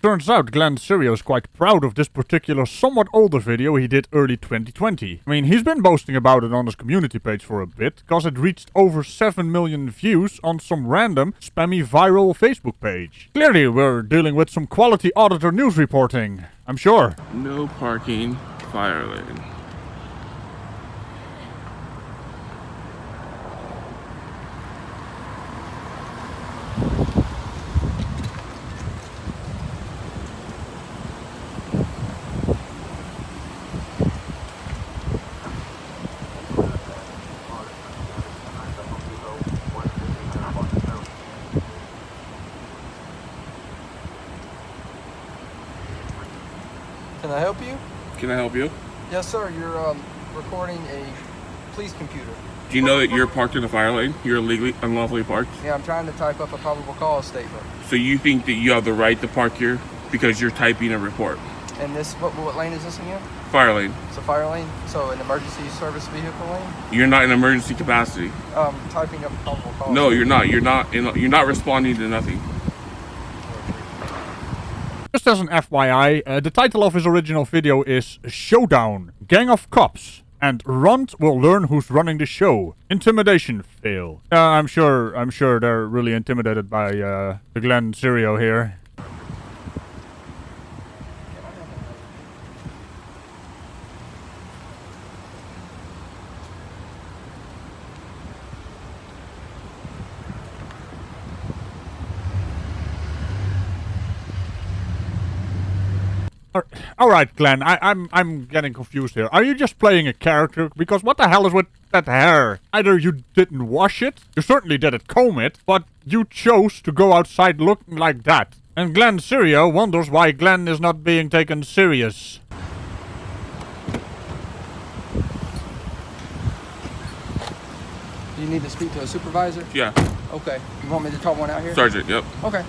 Turns out Glenn Cereo is quite proud of this particular somewhat older video he did early 2020. I mean, he's been boasting about it on his community page for a bit, cause it reached over 7 million views on some random, spammy viral Facebook page. Clearly, we're dealing with some quality auditor news reporting, I'm sure. No parking, fire lane. Can I help you? Can I help you? Yes, sir. You're recording a police computer. Do you know that you're parked in the fire lane? You're illegally, unlawfully parked? Yeah, I'm trying to type up a probable cause statement. So you think that you have the right to park here because you're typing a report? And this, what lane is this again? Fire lane. It's a fire lane, so an emergency service vehicle lane? You're not in emergency capacity. Typing up a probable cause. No, you're not. You're not responding to nothing. Just as an FYI, the title of his original video is Showdown, Gang of Cops, and Runt will learn who's running the show. Intimidation fail. I'm sure they're really intimidated by the Glenn Cereo here. Alright, Glenn, I'm getting confused here. Are you just playing a character? Because what the hell is with that hair? Either you didn't wash it, you certainly didn't comb it, but you chose to go outside looking like that. And Glenn Cereo wonders why Glenn is not being taken serious. Do you need to speak to a supervisor? Yeah. Okay. You want me to talk one out here? Sergeant, yep. Okay.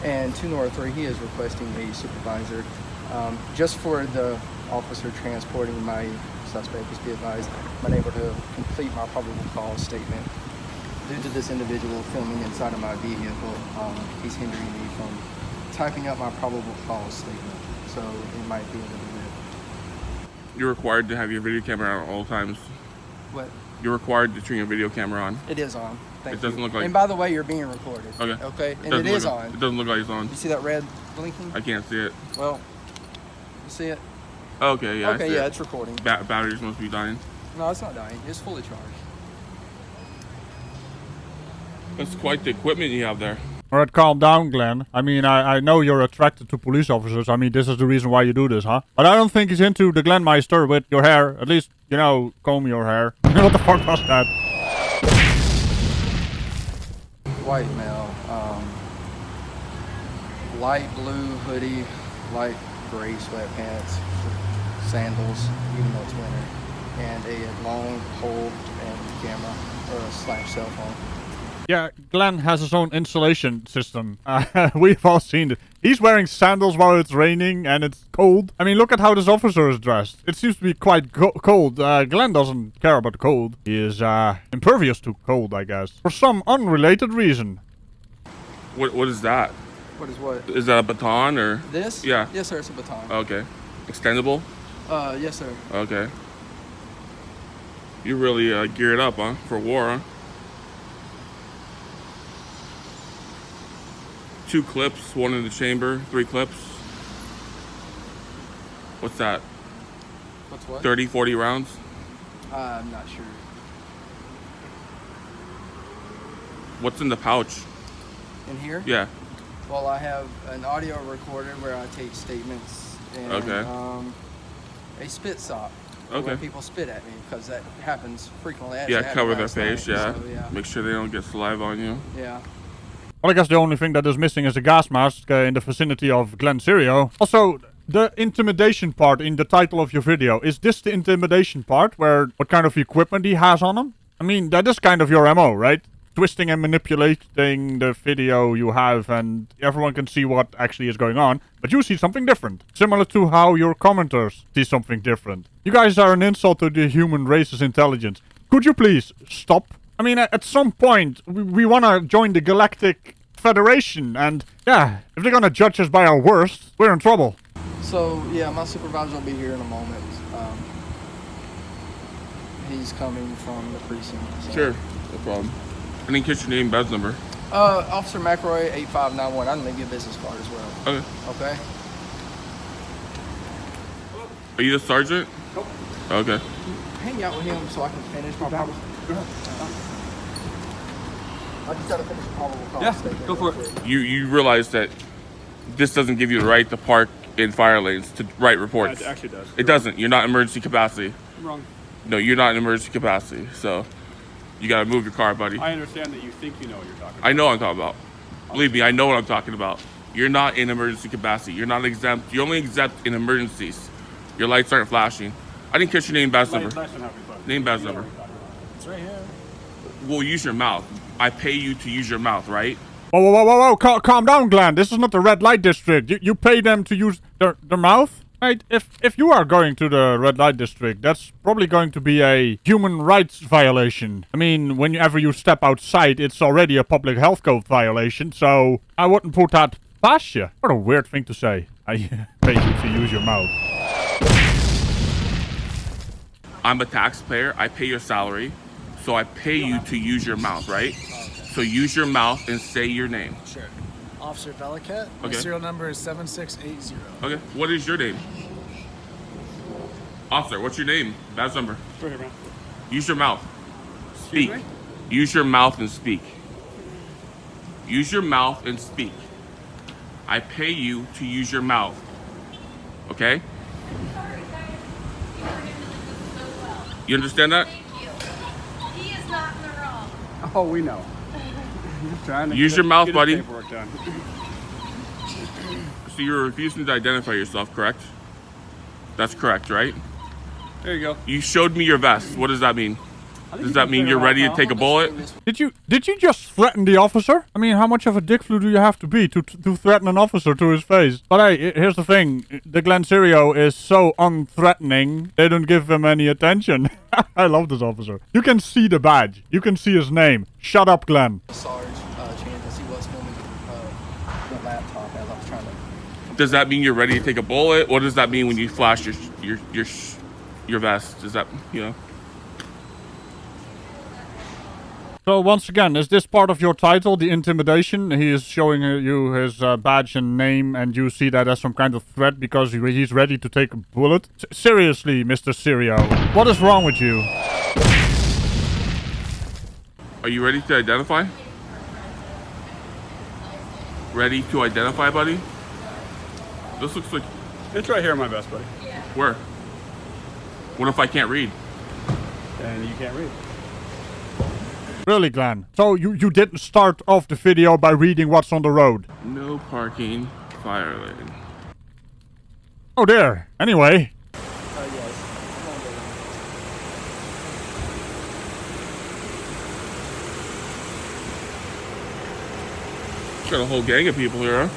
And 203, he is requesting a supervisor. Just for the officer transporting my suspect, just be advised, I'm unable to complete my probable cause statement. Due to this individual filming inside of my vehicle, he's hindering me from typing up my probable cause statement. So it might be a little bit. You're required to have your video camera on at all times. What? You're required to turn your video camera on. It is on. Thank It doesn't you. look like... And by the way, you're being recorded. Okay. Okay? And it is on. It doesn't look like it's on. You see that red blinking? I can't see it. Well, you see it? Okay, yeah, I Okay, see yeah, it. it's recording. Batteries must be dying. No, it's not dying. It's fully charged. That's quite the equipment you have there. Alright, calm down, Glenn. I mean, I know you're attracted to police officers. I mean, this is the reason why you do this, huh? But I don't think he's into the Glenmeister with your hair. At least, you know, comb your hair. What the fuck was that? White male, light blue hoodie, light gray sweatpants, sandals, even though it's winter, and a long pole and camera or slash cell phone. Yeah, Glenn has his own insulation system. We've all seen it. He's wearing sandals while it's raining and it's cold. I mean, look at how this officer is dressed. It seems to be quite cold. Glenn doesn't care about the cold. He is impervious to cold, I guess. For some unrelated reason. What is that? What is what? Is that a baton or? This? Yeah. Yes, sir. It's a baton. Okay. Extendable? Yes, sir. Okay. You really geared up, huh? For war, huh? 2 clips, 1 in the chamber, 3 clips. What's that? What's what? 30, 40 rounds? I'm not sure. What's in the pouch? In here? Yeah. Well, I have an audio recorder where I take statements and Okay. A spit sock. Okay. When people spit at me, because that happens frequently. Actually, Yeah, happened cover their last face, night, yeah. So, yeah. Make sure they don't get saliva on you. Yeah. Well, I guess the only thing that is missing is a gas mask in the vicinity of Glenn Cereo. Also, the intimidation part in the title of your video. Is this the intimidation part where what kind of equipment he has on him? I mean, that is kind of your MO, right? Twisting and manipulating the video you have and everyone can see what actually is going on, but you see something different. Similar to how your commenters see something different. You guys are an insult to the human race's intelligence. Could you please stop? I mean, at some point, we want to join the galactic federation, and yeah, if they're gonna judge us by our worst, we're in trouble. So yeah, my supervisor will be here in a moment. He's coming from the precinct. So. Sure, no problem. I didn't catch your name, badge number. Officer McRoy, 8591. I can leave you a business card as well. Okay. Okay. Are you the sergeant? Nope. Okay. Hang out with him so I can finish my probable. I just gotta finish the probable cause. Yeah, go for it. You realize that this doesn't give you the right to park in fire lanes to write reports. It actually does. It doesn't. You're not in emergency capacity. I'm wrong. No, you're not in emergency capacity. So you gotta move your car, buddy. I understand that you think you know what you're talking about. I know what I'm talking about. Believe me, I know what I'm talking about. You're not in emergency capacity. You're not exempt. You're only exempt in emergencies. Your lights aren't flashing. I didn't catch your name, badge number. Nice and happy fun. Name, badge number. It's right here. Well, use your mouth. I pay you to use your mouth, right? Whoa, whoa, whoa, whoa, whoa, calm down, Glenn. This is not the red light district. You pay them to use their mouth? Right, if you are going to the red light district, that's probably going to be a human rights violation. I mean, whenever you step outside, it's already a public health code violation, so I wouldn't put that past you. What a weird thing to say. I pay you to use your mouth. I'm a taxpayer. I pay your salary, so I pay you to use your mouth, right? So use your mouth and say your name. Sure. Officer Belicat. My Okay. serial number is 7680. Okay. What is your name? Officer, what's your name? Badge number. Right here, man. Use your mouth. Speak. me? Use your mouth and speak. Use your mouth and speak. I pay you to use your mouth. Okay? You understand that? He is not in the wrong. Oh, we know. Just trying to Use get your his- mouth, get his buddy. paperwork done. So you're refusing to identify yourself, correct? That's correct, right? There you go. You showed me your vest. What does that mean? I think Does you that can mean figure you're it out ready to now. take a bullet? Did you just threaten the officer? I mean, how much of a dick flu do you have to be to threaten an officer to his face? But hey, here's the thing. The Glen Cerio is so unthreatening, they don't give him any attention. I love this officer. You can see the badge. You can see his name. Shut up, Glenn. Sarge Chambers, he was filming the laptop as I was trying to. Does that mean you're ready to take a bullet? What does that mean when you flash your vest? Does that, you know? So once again, is this part of your title, the intimidation? He is showing you his badge and name, and you see that as some kind of threat because he's ready to take a bullet? Seriously, Mr. Cerio, what is wrong with you? Are you ready to identify? Ready to identify, buddy? This looks like... It's right here, my best buddy. Where? What if I can't read? And you can't read. Really, Glenn? So you didn't start off the video by reading what's on the road? No parking, fire lane. Oh dear. Anyway. Yes. Come on, baby. Got a whole gang of people here, huh?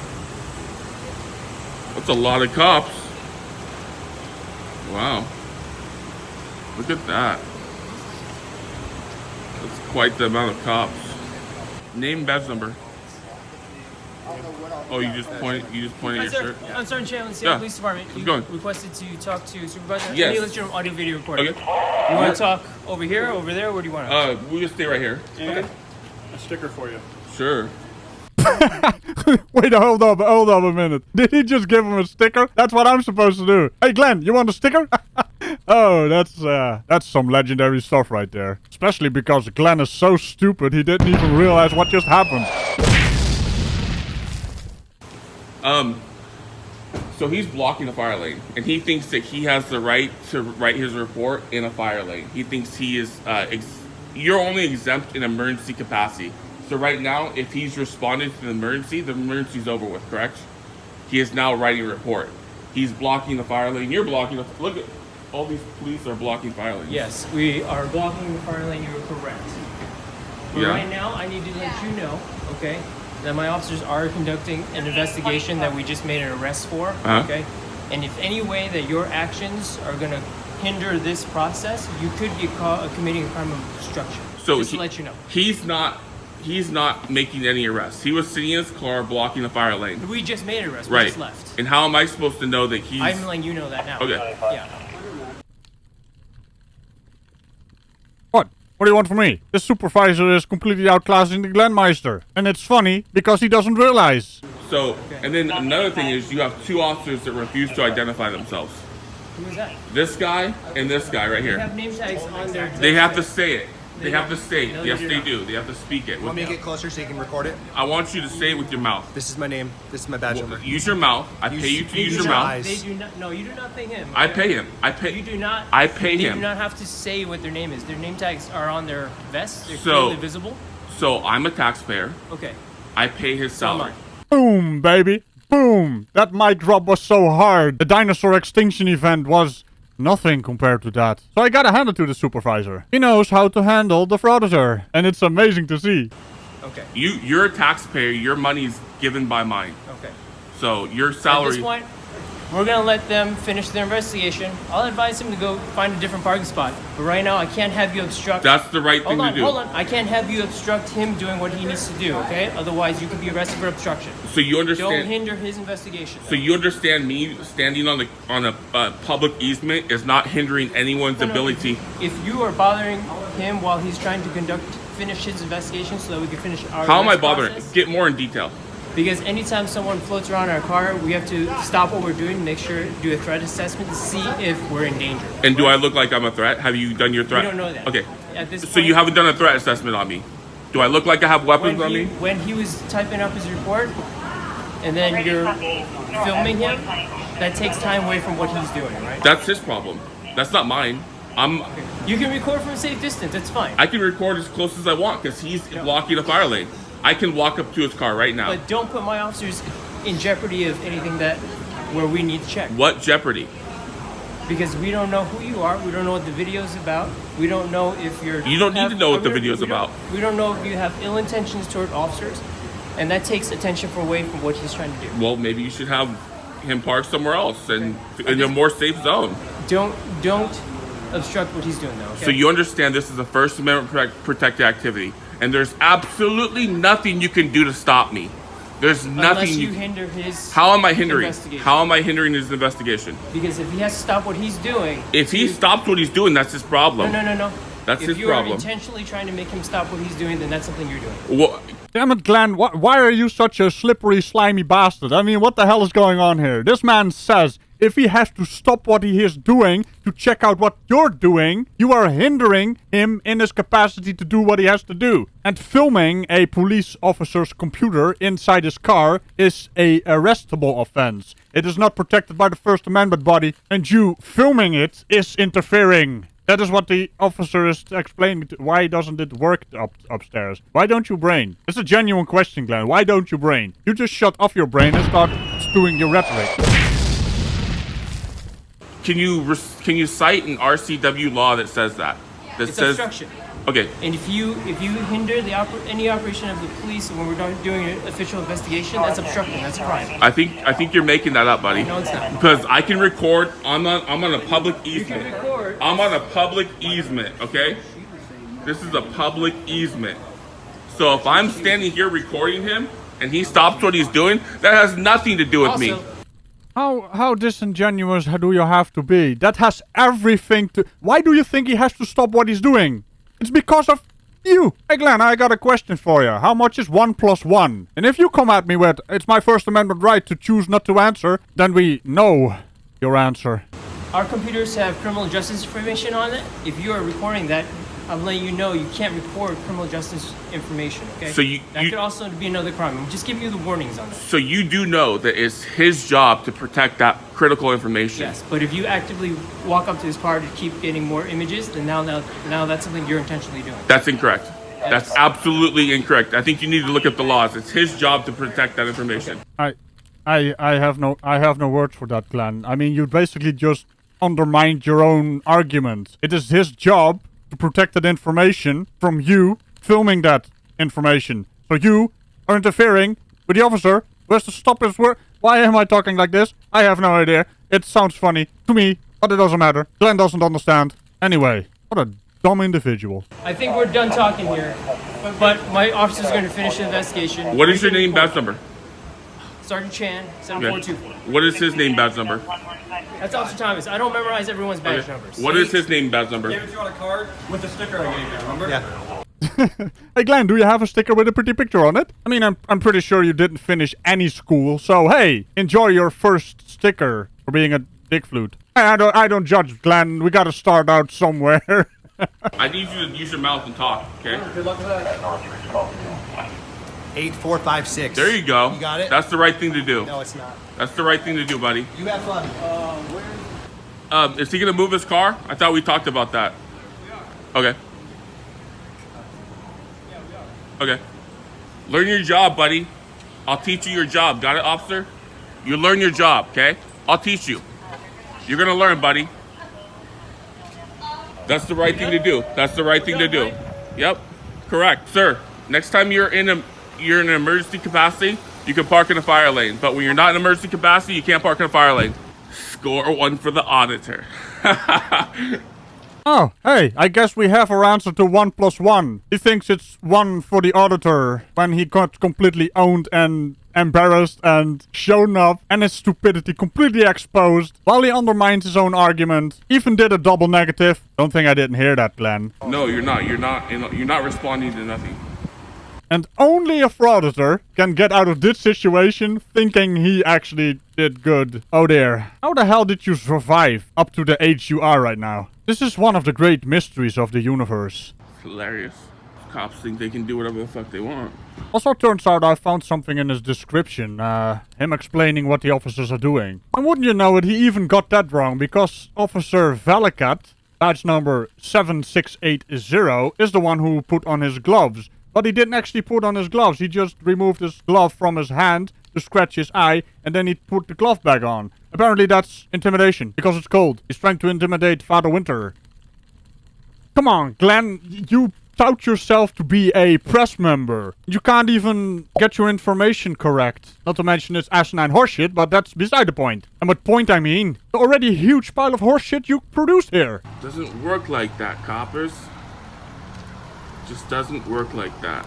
That's a lot of cops. Wow. Look at that. That's quite the amount of cops. Name, badge number. Oh, you just point at your shirt? I'm Sergeant Chandler, Yeah. Seattle Police Department. Keep You going. requested to talk to Supervisor. Yes. I need to let you know audio video recording. Okay. You want to talk over here, over there? Where do you want to? We'll just stay right here. And a sticker for you. Sure. Wait, hold up a minute. Did he just give him a sticker? That's what I'm supposed to do. Hey, Glenn, you want a sticker? Oh, that's some legendary stuff right there. Especially because Glenn is so stupid he didn't even realize what just happened. So he's blocking a fire lane, and he thinks that he has the right to write his report in a fire lane. He thinks he is, you're only exempt in emergency capacity. So right now, if he's responded to the emergency's over with, correct? He is now writing a report. He's blocking the fire lane. You're blocking the, look at, all these police are blocking fire lanes. Yes, we are blocking the fire lane. You're correct. But Yeah. right now, I need to let you know, okay, that my officers are conducting an investigation that we just made an arrest for, okay? And if any way that your actions are going to hinder this process, you could be committing a crime of obstruction. So just to let you know. he's not making any arrests. He was sitting in his car blocking the fire lane. We just made an arrest. We Right. just left. And how am I supposed to know that he's... I'm letting you know that now. Okay. Yeah. What? What do you want from me? This supervisor is completely outclassing the Glenmeister. And it's funny because he doesn't realize. So, and then another thing is you have 2 officers that refuse to identify themselves. Who is that? This guy and this guy right They here. have name tags on their. They have to say it. They have to don't. say it. No, Yes, they do they not. do. They have to speak it. Want me to get closer so you can record it? I want you to say it with your mouth. This is my name. This is my badge number. Use your mouth. I pay you to use your mouth. They do not. No, you do not pay him. I pay him. I pay. You do not. I pay They him. do not have to say what their name is. Their name tags are on their vests. They're So- clearly visible. So I'm a taxpayer. Okay. I pay his So am salary. I. Boom, baby. Boom. That mic drop was so hard. The dinosaur extinction event was nothing compared to that. So I gotta hand it to the supervisor. He knows how to handle the frauditor. And it's amazing to see. Okay. You're a taxpayer. Your money's given by mine. Okay. So your At this salary. point, we're gonna let them finish their investigation. I'll advise him to go find a different parking spot. But right now, I can't have you obstruct. That's the right thing Hold on, to do. hold on. I can't have you obstruct him doing what he needs to do. Okay? Otherwise, you could be arrested for obstruction. So you Don't understand. hinder his investigation. So you understand me standing on a public easement is not hindering anyone's No, no, ability. If you are bothering him while he's trying to finish his investigation, so that we can finish our. How am I arrest bothering? process, Get more in detail. Because anytime someone floats around our car, we have to stop what we're doing, make sure, do a threat assessment to see if we're in danger. And do I look like I'm a threat? Have you done your We threat? don't know that. Okay. At this So point, you haven't done a threat assessment on me. Do I look like I have weapons on me? When he was typing up his report, and then you're filming him, that takes time away from what he's doing, right? That's his problem. That's not mine. You can record from a safe distance. That's fine. I can record as close as I want because he's blocking a fire lane. I can walk up to his car right now. But don't put my officers in jeopardy of anything where we need to check. What jeopardy? Because we don't know who you are. We don't know what the video's about. We don't know if you're. You don't need to know what the video's we don't- about. We don't know if you have ill intentions toward officers, and that takes attention away from what he's trying to do. Well, maybe you should have him park somewhere else and in a more safe zone. Don't obstruct what he's doing, though. Okay? So you understand this is a First Amendment protected activity, and there's absolutely nothing you can do to stop me. There's Unless nothing you hinder his. How am I hindering? investigation. How am I hindering his investigation? Because if he has to stop what he's doing. If he stops what he's doing, that's his problem. No. That's if his you problem. are intentionally trying to make him stop what he's doing, then that's something you're doing. Well, Damn it, Glenn. Why are you such a slippery, slimy bastard? I mean, what the hell is going on here? This man says if he has to stop what he is doing to check out what you're doing, you are hindering him in his capacity to do what he has to do. And filming a police officer's computer inside his car is a arrestable offense. It is not protected by the First Amendment, buddy. And you filming it is interfering. That is what the officer is explaining. Why doesn't it work upstairs? Why don't you brain? It's a genuine question, Glenn. Why don't you brain? You just shut off your brain and start doing your rhetoric. can you cite an RCW law that says that? That It's says obstruction. okay. And if you hinder any operation of the police when we're doing an official investigation, that's obstruction. That's a crime. I think you're making that up, buddy. No, it's not. Because I can record. I'm on a public easement. record. I'm on a public easement. Okay. This is a public easement. So if I'm standing here recording him and he stops what he's doing, that has nothing to do with me. Also, How disingenuous do you have to be? That has everything to... Why do you think he has to stop what he's doing? It's because of you. Hey Glenn, I got a question for you. How much is 1 + 1? And if you come at me with, it's my First Amendment right to choose not to answer, then we know your answer. our computers have criminal justice information on it. If you are recording that, I'm letting you know you can't record criminal justice information, okay? So that could also be another crime. I'm just giving you the warnings on that. So you do know that it's his job to protect that critical information. Yes, but if you actively walk up to his car to keep getting more images, then now that's something you're intentionally doing. That's incorrect. That's absolutely incorrect. I think you need to look at the laws. It's his job to protect that information. I have no words for that, Glenn. I mean, you basically just undermined your own argument. It is his job to protect that information from you filming that information. So you are interfering with the officer who has to stop his work. Why am I talking like this? I have no idea. It sounds funny to me, but it doesn't matter. Glenn doesn't understand. Anyway, what a dumb individual. I think we're done talking here. But my officer's going to finish the investigation. What is your name, badge number? Sergeant Chan, Okay. 7424. What is his name, badge number? That's Officer Thomas. I don't memorize everyone's badge Okay. numbers. What is his name, badge number? Gave it to you on a card with the sticker I gave you, remember? Yeah. Hey Glenn, do you have a sticker with a pretty picture on it? I mean, I'm pretty sure you didn't finish any school, so hey, enjoy your first sticker for being a dick flute. I don't judge, Glenn. We gotta start out somewhere. I need you to use your mouth and talk, okay? Good luck with that. 8456. There you go. You got it? That's the right thing to do. No, it's not. That's the right thing to do, buddy. You have fun. Is he gonna move his car? I thought we talked about that. Okay. Okay. Learn your job, buddy. I'll teach you your job. Got it, officer? You learn your job, okay? I'll teach you. You're gonna learn, buddy. That's the right thing to do. That's the right thing to do. Yep. Correct, sir. Next time you're in an emergency capacity, you can park in a fire lane. But when you're not in emergency capacity, you can't park in a fire lane. Score 1 for the auditor. Oh, hey, I guess we have our answer to 1 + 1. He thinks it's 1 for the auditor when he got completely owned and embarrassed and shown up and his stupidity completely exposed while he undermines his own argument. Even did a double negative. Don't think I didn't hear that, Glenn. No, you're not. You're not responding to nothing. And only a frauditor can get out of this situation thinking he actually did good. Oh dear. How the hell did you survive up to the age you are right now? This is one of the great mysteries of the universe. Hilarious. Cops think they can do whatever the fuck they want. Also turns out I found something in his description, him explaining what the officers are doing. And wouldn't you know it, he even got that wrong, because Officer Valicat, badge number 7680, is the one who put on his gloves. But he didn't actually put on his gloves, he just removed his glove from his hand to scratch his eye, and then he put the glove back on. Apparently that's intimidation, because it's cold. He's trying to intimidate Father Winter. Come on, Glenn, you tout yourself to be a press member. You can't even get your information correct. Not to mention it's asinine horseshit, but that's beside the point. And what point I mean, the already huge pile of horseshit you produced here. Doesn't work like that, coppers. Just doesn't work like that.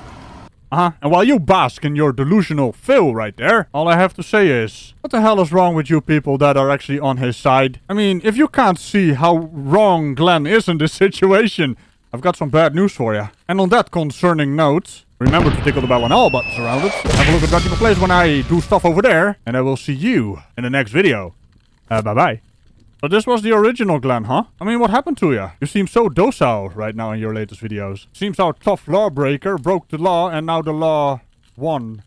And while you bask in your delusional fill right there, all I have to say is, what the hell is wrong with you people that are actually on his side? I mean, if you can't see how wrong Glenn is in this situation, I've got some bad news for you. And on that concerning note, remember to tickle the bell on all buttons around it. Have a look at Ragical Plays when I do stuff over there. And I will see you in the next video. Bye-bye. So this was the original Glenn, huh? I mean, what happened to you? You seem so docile right now in your latest videos. Seems our tough lawbreaker broke the law and now the law won.